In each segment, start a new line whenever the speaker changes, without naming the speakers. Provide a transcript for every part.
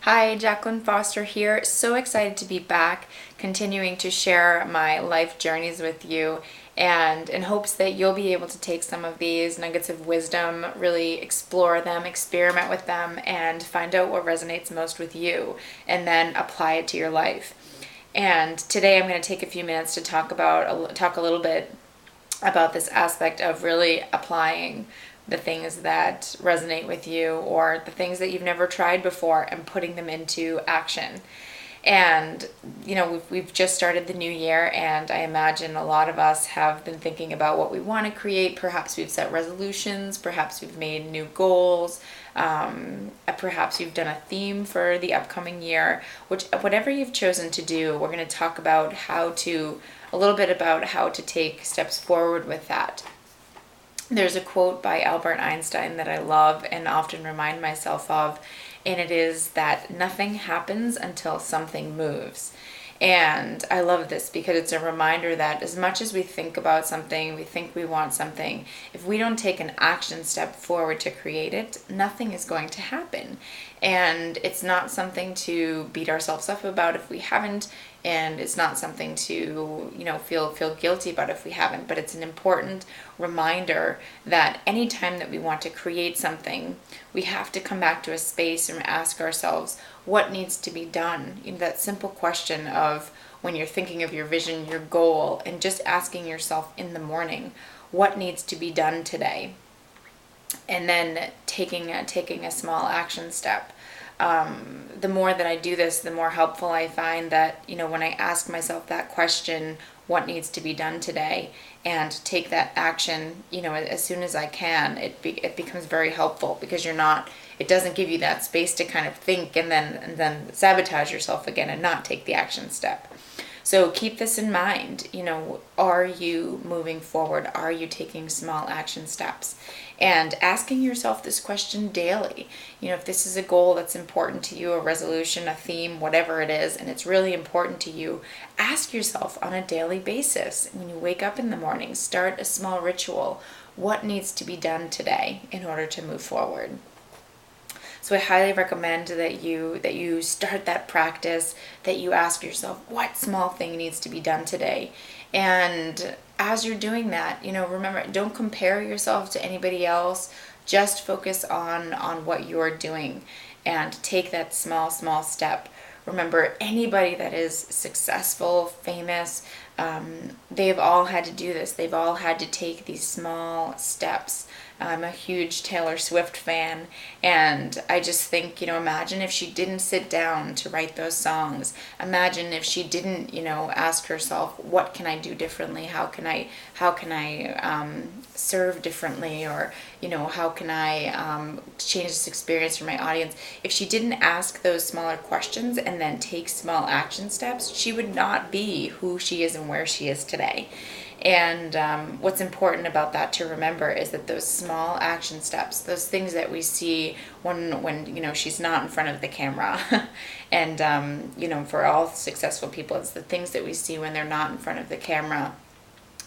Hi, Jacqueline Foster here. So excited to be back, continuing to share my life journeys with you, and in hopes that you'll be able to take some of these nuggets of wisdom, really explore them, experiment with them, and find out what resonates most with you, and then apply it to your life. And today I'm going to take a few minutes to talk a little bit about this aspect of really applying the things that resonate with you or the things that you've never tried before and putting them into action. And we've just started the new year, and I imagine a lot of us have been thinking about what we want to create. Perhaps we've set resolutions, perhaps we've made new goals, perhaps you've done a theme for the upcoming year. Whatever you've chosen to do, we're going to talk about a little bit about how to take steps forward with that. There's a quote by Albert Einstein that I love and often remind myself of, and it is that nothing happens until something moves. And I love this because it's a reminder that as much as we think about something, we think we want something, if we don't take an action step forward to create it, nothing is going to happen. And it's not something to beat ourselves up about if we haven't, and it's not something to, feel guilty about if we haven't, but it's an important reminder that anytime that we want to create something, we have to come back to a space and ask ourselves what needs to be done. That simple question of when you're thinking of your vision, your goal, and just asking yourself in the morning, what needs to be done today? And then taking a small action step. The more that I do this, the more helpful I find that, when I ask myself that question, what needs to be done today, and take that action, as soon as I can, it becomes very helpful, because it doesn't give you that space to kind of think and then sabotage yourself again and not take the action step. So keep this in mind. Are you moving forward? Are you taking small action steps? And asking yourself this question daily. If this is a goal that's important to you, a resolution, a theme, whatever it is, and it's really important to you, ask yourself on a daily basis. When you wake up in the morning, start a small ritual. What needs to be done today in order to move forward? So I highly recommend that you start that practice, that you ask yourself, what small thing needs to be done today? And as you're doing that, remember, don't compare yourself to anybody else. Just focus on what you're doing and take that small step. Remember, anybody that is successful, famous, they've all had to do this. They've all had to take these small steps. I'm a huge Taylor Swift fan, and I just think, imagine if she didn't sit down to write those songs. Imagine if she didn't, ask herself, what can I do differently? How can I serve differently? Or, how can I change this experience for my audience? If she didn't ask those smaller questions and then take small action steps, she would not be who she is and where she is today. And what's important about that to remember is that those small action steps, those things that we see when she's not in front of the camera, and for all successful people, it's the things that we see when they're not in front of the camera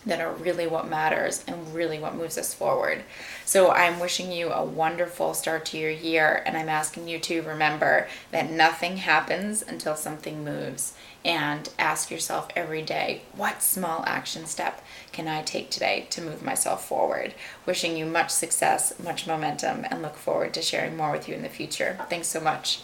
that are really what matters and really what moves us forward. So I'm wishing you a wonderful start to your year, and I'm asking you to remember that nothing happens until something moves. And ask yourself every day, what small action step can I take today to move myself forward? Wishing you much success, much momentum, and look forward to sharing more with you in the future. Thanks so much.